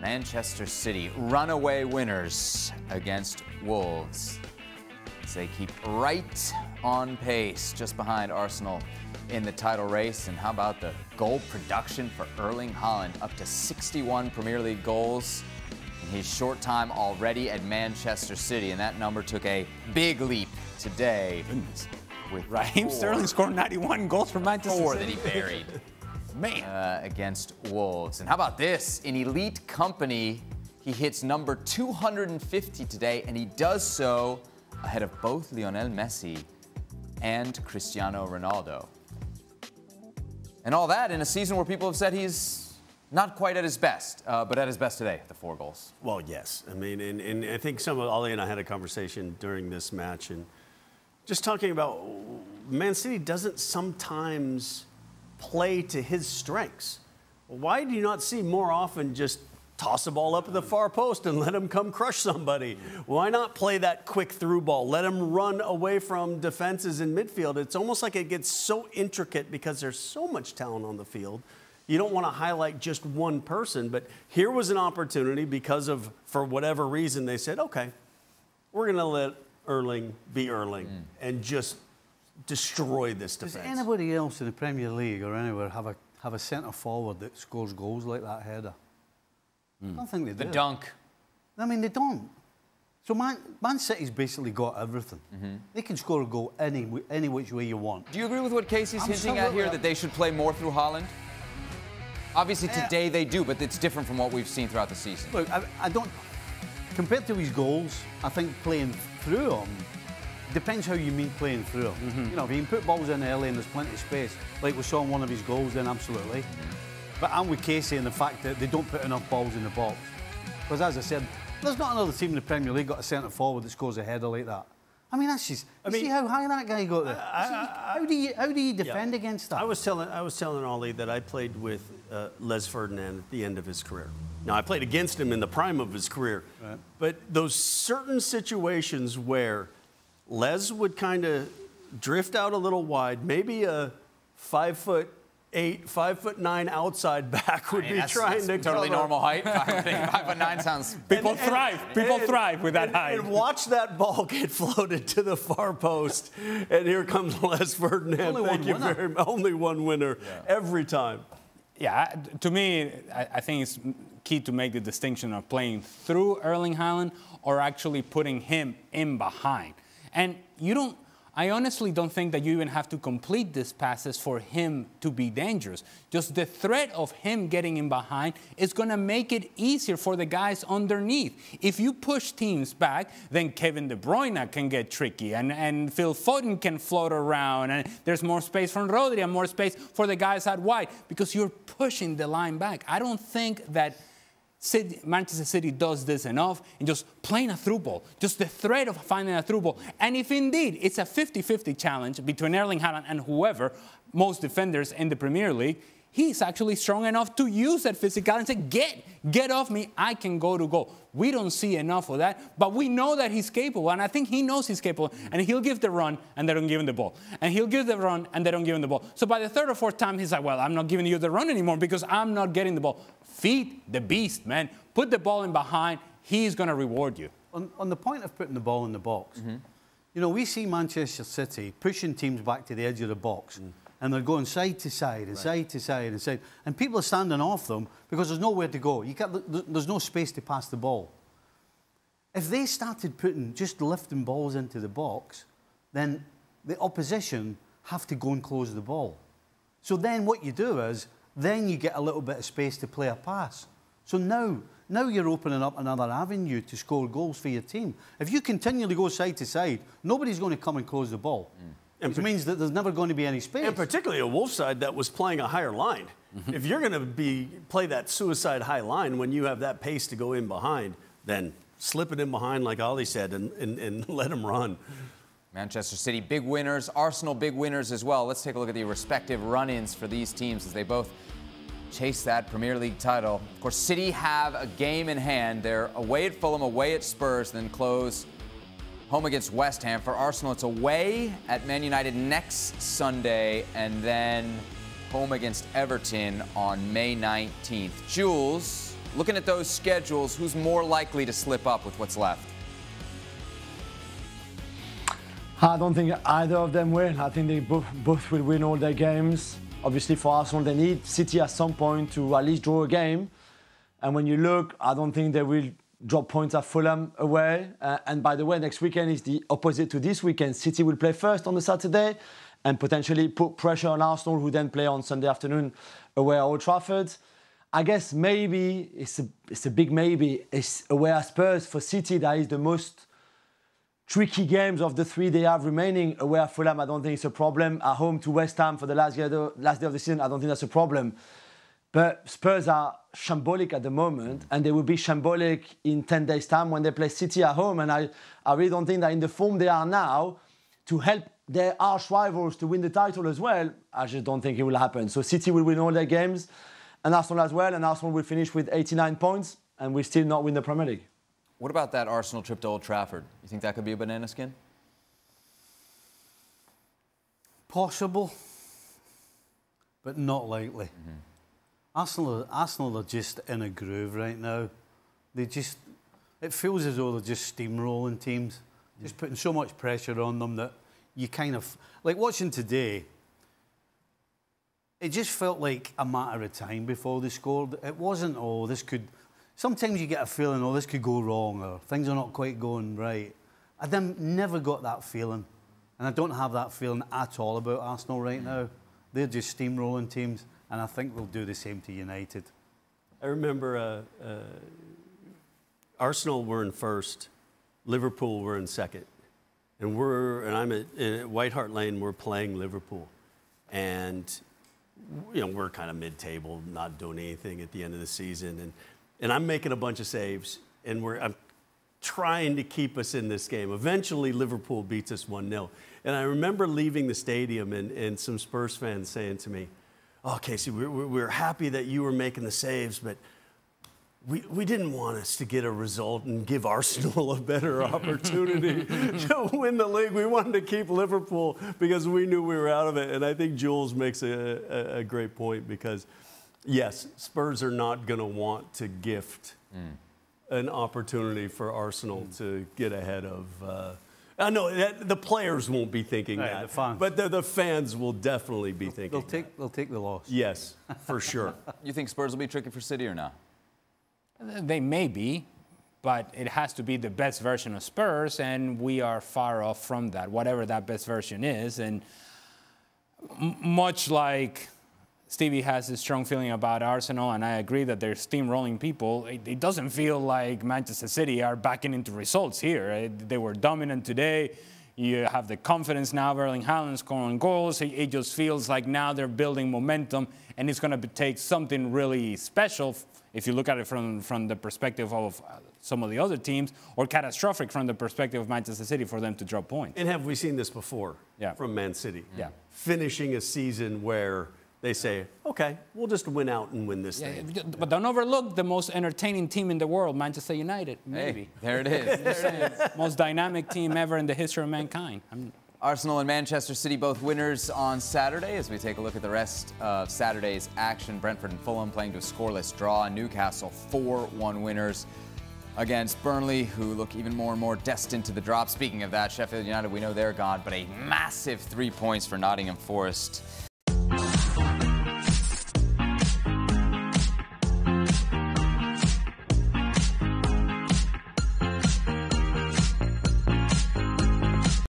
Manchester City, runaway winners against Wolves. As they keep right on pace, just behind Arsenal in the title race. And how about the goal production for Erling Haaland? Up to 61 Premier League goals in his short time already at Manchester City. And that number took a big leap today. With Raheem Sterling scored 91 goals for Manchester City. That he buried. Man. Against Wolves. And how about this? In elite company, he hits number 250 today, and he does so ahead of both Lionel Messi and Cristiano Ronaldo. And all that in a season where people have said he's not quite at his best, but at his best today, the 4 goals. Well, yes. I mean, and I think Ali and I had a conversation during this match, and just talking about Man City doesn't sometimes play to his strengths. Why do you not see more often just toss a ball up at the far post and let him come crush somebody? Why not play that quick through ball? Let him run away from defenses in midfield. It's almost like it gets so intricate because there's so much talent on the field. You don't want to highlight just one person, but here was an opportunity because of, for whatever reason, they said, okay, we're going to let Erling be Erling and just destroy this defense. Does anybody else in the Premier League or anywhere have a centre forward that scores goals like that header? I don't think they do. The dunk. I mean, they don't. So Man City's basically got everything. They can score a goal any which way you want. Do you agree with what Kasey's hinting at here, that they should play more through Haaland? Obviously, today they do, but it's different from what we've seen throughout the season. Look, I don't... Compared to his goals, I think playing through him depends how you mean playing through him. You know, if you can put balls in early and there's plenty of space, like we saw in one of his goals, then absolutely. But I'm with Kasey in the fact that they don't put enough balls in the box. Because as I said, there's not another team in the Premier League got a centre forward that scores a header like that. I mean, that's just... see how high that guy got there? How do you defend against that? I was telling Ollie that I played with Les Ferdinand at the end of his career. Now, I played against him in the prime of his career. Right. But those certain situations where Les would kind of drift out a little wide, maybe a 5'8", 5'9" outside back would be trying to totally cover. Normal height. 5'9" sounds. People thrive with that height. And watch that ball get floated to the far post, and here comes Les Ferdinand. Thank you very much. Only one winner every time. Yeah, to me, I think it's key to make the distinction of playing through Erling Haaland or actually putting him in behind. And I honestly don't think that you even have to complete these passes for him to be dangerous. Just the threat of him getting in behind is going to make it easier for the guys underneath. If you push teams back, then Kevin De Bruyne can get tricky, and Phil Foden can float around, and there's more space from Rodri and more space for the guys out wide because you're pushing the line back. I don't think that Manchester City does this enough in just playing a through ball, just the threat of finding a through ball. And if indeed it's a 50-50 challenge between Erling Haaland and whoever, most defenders in the Premier League, he's actually strong enough to use that physicality and say, get off me, I can go to goal. We don't see enough of that, but we know that he's capable, and I think he knows he's capable, and he'll give the run, and they don't give him the ball. And he'll give the run, and they don't give him the ball. So by the 3rd or 4th time, he's like, well, I'm not giving you the run anymore because I'm not getting the ball. Feed the beast, man. Put the ball in behind. He's going to reward you. On the point of putting the ball in the box, you know, we see Manchester City pushing teams back to the edge of the box. And they're going side to side and side to side and side. And people are standing off them because there's nowhere to go. There's no space to pass the ball. If they started just lifting balls into the box, then the opposition have to go and close the ball. So then what you do is, then you get a little bit of space to play a pass. So now you're opening up another avenue to score goals for your team. If you continually go side to side, nobody's going to come and close the ball. Which means that there's never going to be any space. And particularly a Wolves side that was playing a higher line. If you're going to play that suicide high line when you have that pace to go in behind, then slip it in behind, like Ollie said, and let them run. Manchester City, big winners. Arsenal, big winners as well. Let's take a look at the respective run-ins for these teams as they both chase that Premier League title. Of course, City have a game in hand. They're away at Fulham, away at Spurs, then close home against West Ham. For Arsenal, it's away at Man United next Sunday, and then home against Everton on May 19th. Jules, Looking at those schedules, who's more likely to slip up with what's left? I don't think either of them will. I think they both will win all their games. Obviously, for Arsenal, they need City at some point to at least draw a game. And when you look, I don't think they will drop points at Fulham away. And by the way, next weekend is the opposite to this weekend. City will play first on the Saturday and potentially put pressure on Arsenal, who then play on Sunday afternoon away at Old Trafford. I guess maybe, it's a big maybe, it's away at Spurs. For City, that is the most tricky games of the 3 they have remaining. Away at Fulham, I don't think it's a problem. At home to West Ham for the last day of the season, I don't think that's a problem. But Spurs are shambolic at the moment, and they will be shambolic in 10 days' time when they play City at home. And I really don't think that in the form they are now, to help their arch rivals to win the title as well, I just don't think it will happen. So City will win all their games, and Arsenal as well, and Arsenal will finish with 89 points, and will still not win the Premier League. What about that Arsenal trip to Old Trafford? You think that could be a banana skin? Possible, but not likely. Arsenal are just in a groove right now. It feels as though they're just steamrolling teams, just putting so much pressure on them that you kind of, like watching today, it just felt like a matter of time before they scored. It wasn't, oh, this could, sometimes you get a feeling, oh, this could go wrong, or things are not quite going right. I never got that feeling, and I don't have that feeling at all about Arsenal right now. They're just steamrolling teams. And I think they'll do the same to United. I remember Arsenal were in first, Liverpool were in second, and I'm at White Hart Lane. We're playing Liverpool, and we're kind of mid-table, not doing anything at the end of the season, and I'm making a bunch of saves, and I'm trying to keep us in this game. Eventually, Liverpool beats us 1-0, and I remember leaving the stadium and some Spurs fans saying to me, "Oh, Kasey, we're happy that you were making the saves, but we didn't want us to get a result and give Arsenal a better opportunity to win the league. We wanted to keep Liverpool because we knew we were out of it." And I think Jules makes a great point because, yes, Spurs are not going to want to gift an opportunity for Arsenal to get ahead of... I know the players won't be thinking that, the fans. but the fans will definitely be thinking They'll take the loss. Yes, for sure. You think Spurs will be tricky for City or not? They may be, but it has to be the best version of Spurs, and we are far off from that, whatever that best version is. And much like Stevie has a strong feeling about Arsenal, and I agree that they're steamrolling people, it doesn't feel like Manchester City are backing into results here. They were dominant today. You have the confidence now of Erling Haaland scoring goals. It just feels like now they're building momentum, and it's going to take something really special if you look at it from the perspective of some of the other teams, or catastrophic from the perspective of Manchester City for them to drop points. And have we seen this before from Man City? Yeah. Finishing a season where they say, okay, we'll just win out and win this thing. But don't overlook the most entertaining team in the world, Manchester United, maybe. Hey, there it is. Most dynamic team ever in the history of mankind. Arsenal and Manchester City both winners on Saturday. As we take a look at the rest of Saturday's action, Brentford and Fulham playing to a scoreless draw. Newcastle 4-1 winners against Burnley, who look even more and more destined to the drop. Speaking of that, Sheffield United, we know they're gone, but a massive 3 points for Nottingham Forest.